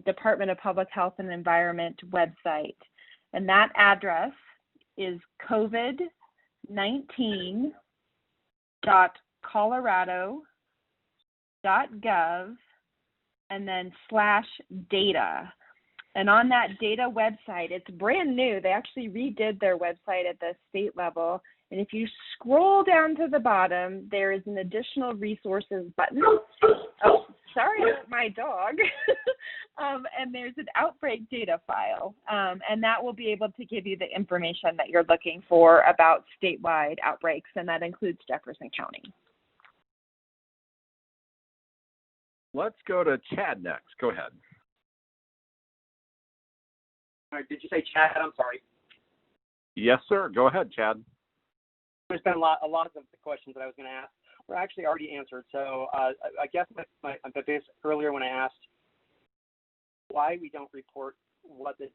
Department of Public Health and Environment website. And that address is COVID-19 .colorado.gov and then /data. And on that data website, it's brand new. They actually redid their website at the state level. And if you scroll down to the bottom, there is an additional resources button. Oh, sorry, my dog. And there's an outbreak data file. And that will be able to give you the information that you're looking for about statewide outbreaks, and that includes Jefferson County. Let's go to Chad next. Go ahead. All right, did you say Chad? I'm sorry. Yes, sir. Go ahead, Chad. There's been a lot of the questions that I was going to ask were actually already answered. So I guess my earlier when I asked why we don't report the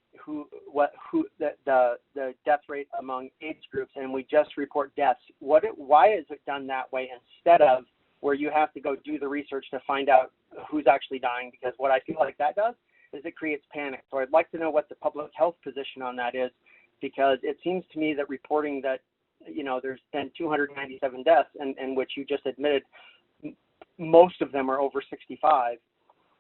death rate among age groups, and we just report deaths. Why is it done that way instead of where you have to go do the research to find out who's actually dying? Because what I feel like that does is it creates panic. So I'd like to know what the public health position on that is, because it seems to me that reporting that, there's been 297 deaths, and which you just admitted most of them are over 65.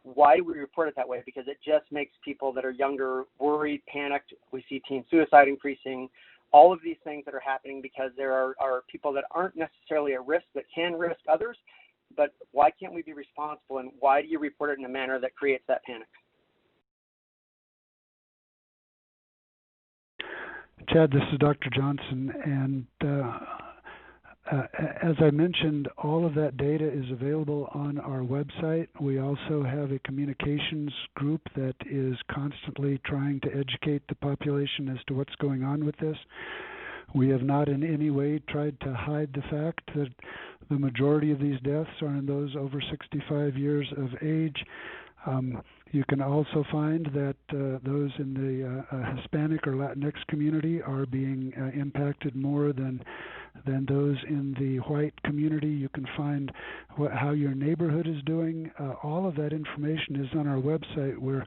Why do we report it that way? Because it just makes people that are younger worried, panicked. We see teen suicide increasing, all of these things that are happening because there are people that aren't necessarily at risk that can risk others. But why can't we be responsible, and why do you report it in a manner that creates that panic? Chad, this is Dr. Johnson, and as I mentioned, all of that data is available on our website. We also have a communications group that is constantly trying to educate the population as to what's going on with this. We have not in any way tried to hide the fact that the majority of these deaths are in those over 65 years of age. You can also find that those in the Hispanic or Latinx community are being impacted more than those in the white community. You can find how your neighborhood is doing. All of that information is on our website, where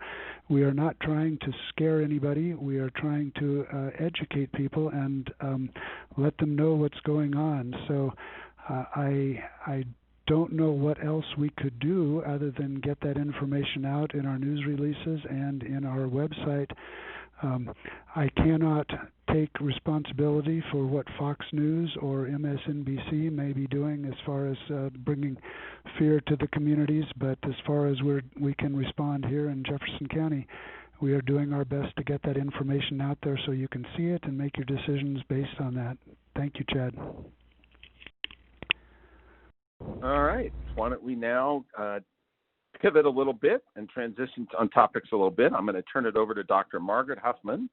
we are not trying to scare anybody. We are trying to educate people and let them know what's going on. So I don't know what else we could do other than get that information out in our news releases and in our website. I cannot take responsibility for what Fox News or MSNBC may be doing as far as bringing fear to the communities, but as far as we can respond here in Jefferson County, we are doing our best to get that information out there so you can see it and make your decisions based on that. Thank you, Chad. All right. Why don't we now pivot a little bit and transition on topics a little bit. I'm going to turn it over to Dr. Margaret Huffman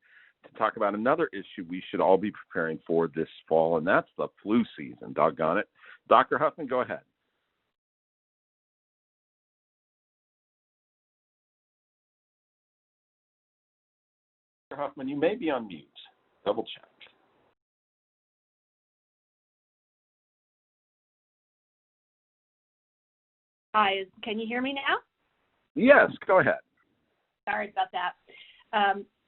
to talk about another issue we should all be preparing for this fall, and that's the flu season. Doggone it. Dr. Huffman, go ahead. Dr. Huffman, you may be on mute. Double check. Hi, can you hear me now? Yes, go ahead. Sorry about that.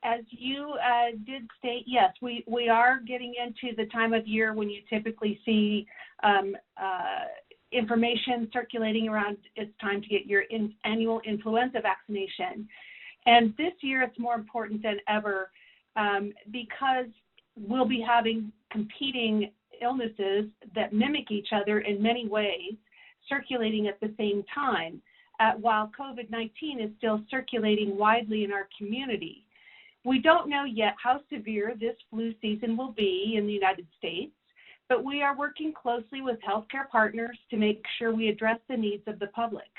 As you did state, yes, we are getting into the time of year when you typically see information circulating around it's time to get your annual influenza vaccination. And this year it's more important than ever because we'll be having competing illnesses that mimic each other in many ways circulating at the same time, while COVID-19 is still circulating widely in our community. We don't know yet how severe this flu season will be in the United States, but we are working closely with healthcare partners to make sure we address the needs of the public.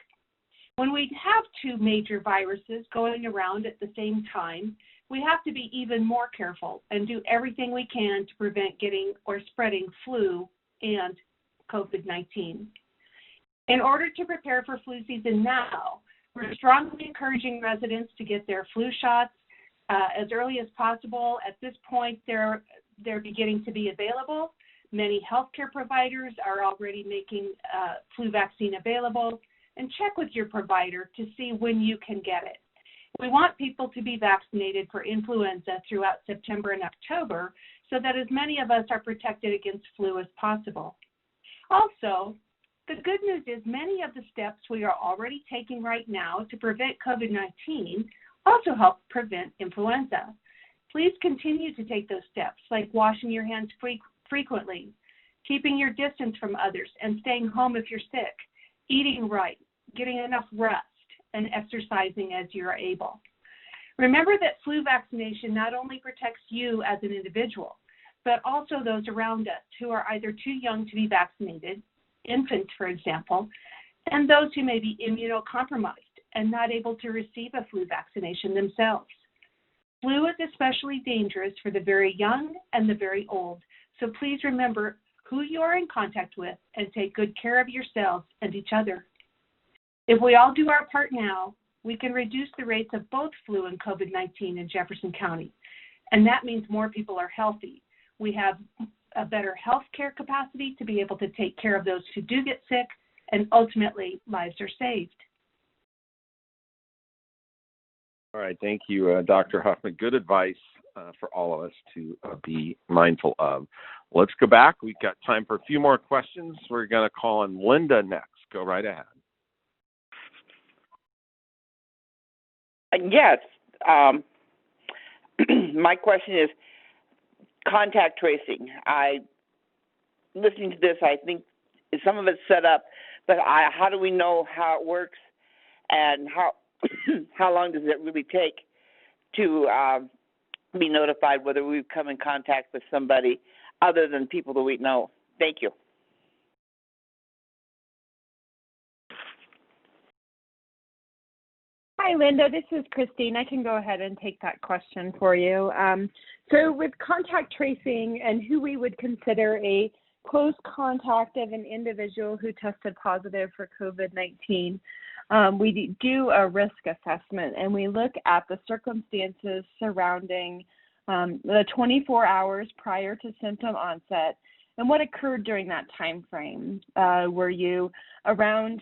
When we have two major viruses going around at the same time, we have to be even more careful and do everything we can to prevent getting or spreading flu and COVID-19. In order to prepare for flu season now, we're strongly encouraging residents to get their flu shots as early as possible. At this point, they're beginning to be available. Many healthcare providers are already making flu vaccine available, and check with your provider to see when you can get it. We want people to be vaccinated for influenza throughout September and October so that as many of us are protected against flu as possible. Also, the good news is many of the steps we are already taking right now to prevent COVID-19 also help prevent influenza. Please continue to take those steps, like washing your hands frequently, keeping your distance from others, and staying home if you're sick, eating right, getting enough rest, and exercising as you're able. Remember that flu vaccination not only protects you as an individual, but also those around us who are either too young to be vaccinated, infants, for example, and those who may be immunocompromised and not able to receive a flu vaccination themselves. Flu is especially dangerous for the very young and the very old, so please remember who you are in contact with and take good care of yourselves and each other. If we all do our part now, we can reduce the rates of both flu and COVID-19 in Jefferson County, and that means more people are healthy. We have a better health care capacity to be able to take care of those who do get sick, and ultimately lives are saved. All right, thank you, Dr. Huffman. Good advice for all of us to be mindful of. Let's go back. We've got time for a few more questions. We're going to call on Linda next. Go right ahead. Yes. My question is contact tracing. Listening to this, I think some of it's set up, but how do we know how it works, and how long does it really take to be notified whether we've come in contact with somebody other than people that we know? Thank you. Hi, Linda. This is Christine. I can go ahead and take that question for you. So with contact tracing and who we would consider a close contact of an individual who tested positive for COVID-19, we do a risk assessment, and we look at the circumstances surrounding the 24 hours prior to symptom onset and what occurred during that time frame. Were you around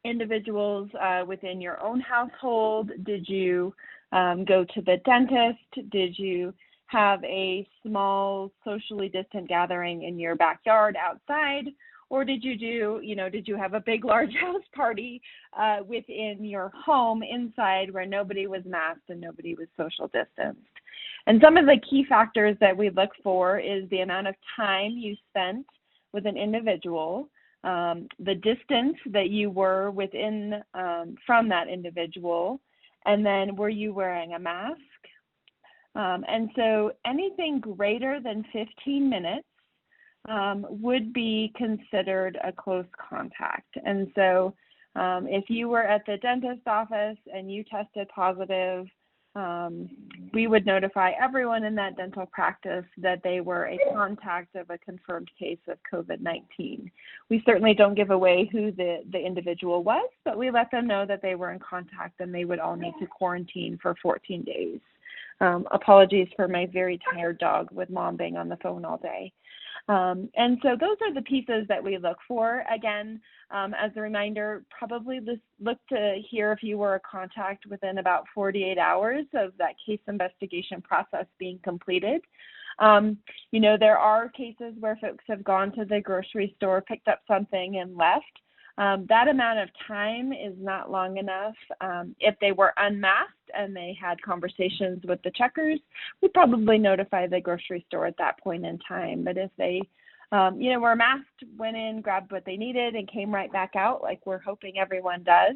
individuals within your own household? Did you go to the dentist? Did you have a small socially distant gathering in your backyard outside? Or did you have a big, large house party within your home inside where nobody was masked and nobody was social distanced? And some of the key factors that we look for is the amount of time you spent with an individual, the distance that you were within from that individual, and then were you wearing a mask? And so anything greater than 15 minutes would be considered a close contact. And so if you were at the dentist's office and you tested positive, we would notify everyone in that dental practice that they were a contact of a confirmed case of COVID-19. We certainly don't give away who the individual was, but we let them know that they were in contact and they would all need to quarantine for 14 days. Apologies for my very tired dog with Mom being on the phone all day. And so those are the pieces that we look for. Again, as a reminder, probably look to hear if you were a contact within about 48 hours of that case investigation process being completed. There are cases where folks have gone to the grocery store, picked up something, and left. That amount of time is not long enough. If they were unmasked and they had conversations with the checkers, we'd probably notify the grocery store at that point in time. But if they, were masked, went in, grabbed what they needed, and came right back out, like we're hoping everyone does,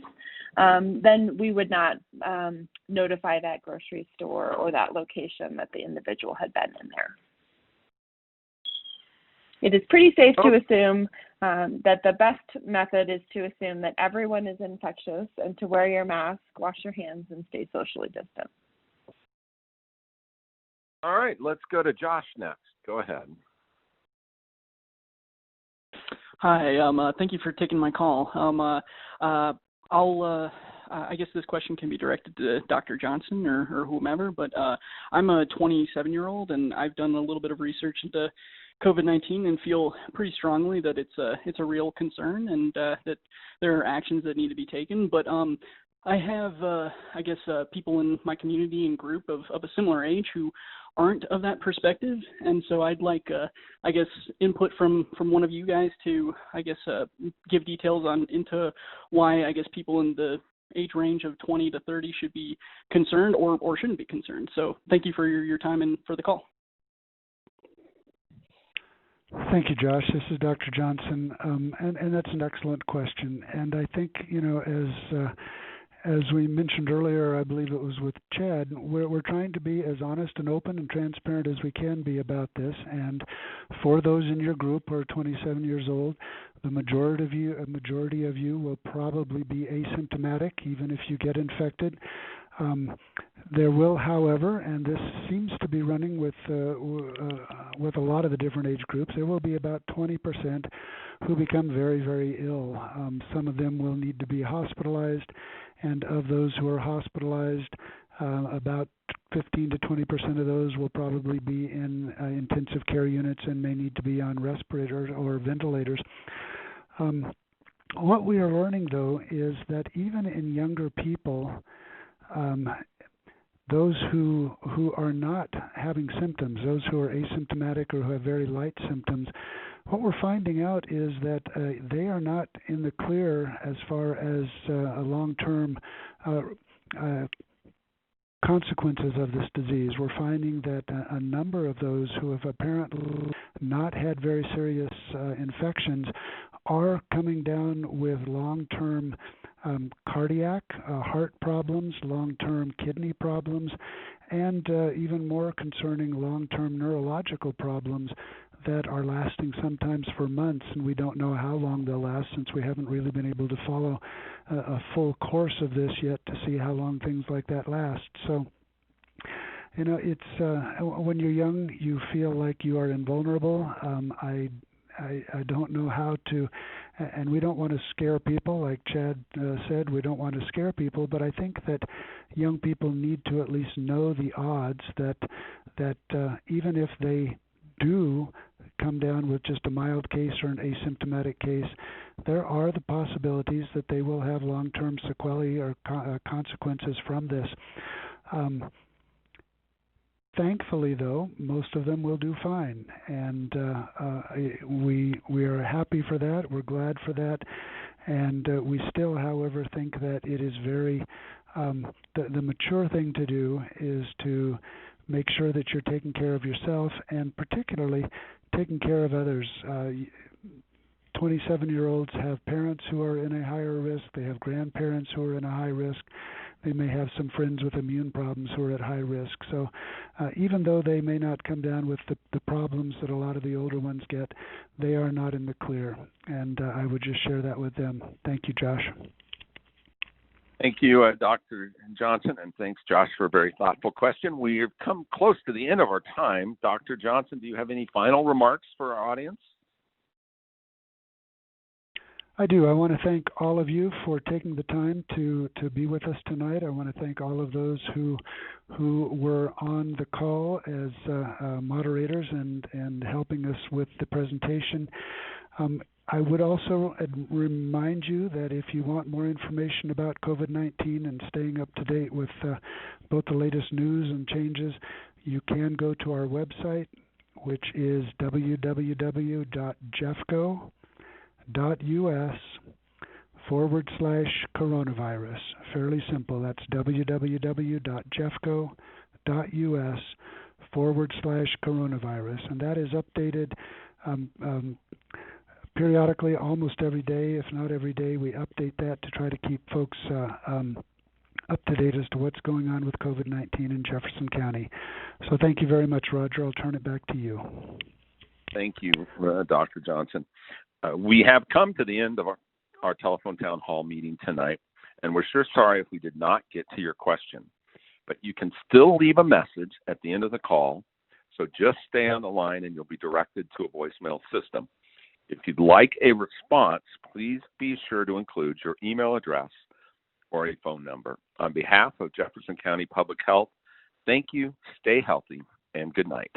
then we would not notify that grocery store or that location that the individual had been in there. It is pretty safe to assume that the best method is to assume that everyone is infectious and to wear your mask, wash your hands, and stay socially distant. All right, let's go to Josh next. Go ahead. Hi, thank you for taking my call. I guess this question can be directed to Dr. Johnson or whomever, but I'm a 27-year-old, and I've done a little bit of research into COVID-19 and feel pretty strongly that it's a real concern and that there are actions that need to be taken. But I have, people in my community and group of a similar age who aren't of that perspective, and so I'd like, input from one of you guys to, give details into why, people in the age range of 20 to 30 should be concerned or shouldn't be concerned. So thank you for your time and for the call. Thank you, Josh. This is Dr. Johnson, and that's an excellent question. And I think, as we mentioned earlier, I believe it was with Chad, we're trying to be as honest and open and transparent as we can be about this. And for those in your group who are 27 years old, the majority of you will probably be asymptomatic, even if you get infected. There will, however, and this seems to be running with a lot of the different age groups, there will be about 20% who become very, very ill. Some of them will need to be hospitalized, and of those who are hospitalized, about 15 to 20% of those will probably be in intensive care units and may need to be on respirators or ventilators. What we are learning, though, is that even in younger people, those who are not having symptoms, those who are asymptomatic or who have very light symptoms, what we're finding out is that they are not in the clear as far as long-term consequences of this disease. We're finding that a number of those who have apparently not had very serious infections are coming down with long-term cardiac, heart problems, long-term kidney problems, and even more concerning long-term neurological problems that are lasting sometimes for months, and we don't know how long they'll last since we haven't really been able to follow a full course of this yet to see how long things like that last. So, it's when you're young, you feel like you are invulnerable. I don't know how to, and we don't want to scare people, like Chad said, we don't want to scare people, but I think that young people need to at least know the odds that even if they do come down with just a mild case or an asymptomatic case, there are the possibilities that they will have long-term sequelae or consequences from this. Thankfully, though, most of them will do fine, and we are happy for that. We're glad for that, and we still, however, think that it is very the mature thing to do is to make sure that you're taking care of yourself and particularly taking care of others. 27-year-olds have parents who are in a higher risk. They have grandparents who are in a high risk. They may have some friends with immune problems who are at high risk. So even though they may not come down with the problems that a lot of the older ones get, they are not in the clear. And I would just share that with them. Thank you, Josh. Thank you, Dr. Johnson, and thanks, Josh, for a very thoughtful question. We have come close to the end of our time. Dr. Johnson, do you have any final remarks for our audience? I do. I want to thank all of you for taking the time to be with us tonight. I want to thank all of those who were on the call as moderators and helping us with the presentation. I would also remind you that if you want more information about COVID-19 and staying up to date with both the latest news and changes, you can go to our website, which is www.jeffco.us/coronavirus. Fairly simple. That's www.jeffco.us/coronavirus. And that is updated periodically, almost every day, if not every day. We update that to try to keep folks up to date as to what's going on with COVID-19 in Jefferson County. So thank you very much, Roger. I'll turn it back to you. Thank you, Dr. Johnson. We have come to the end of our telephone town hall meeting tonight, and we're sure sorry if we did not get to your question. But you can still leave a message at the end of the call, so just stay on the line and you'll be directed to a voicemail system. If you'd like a response, please be sure to include your email address or a phone number. On behalf of Jefferson County Public Health, thank you, stay healthy, and good night.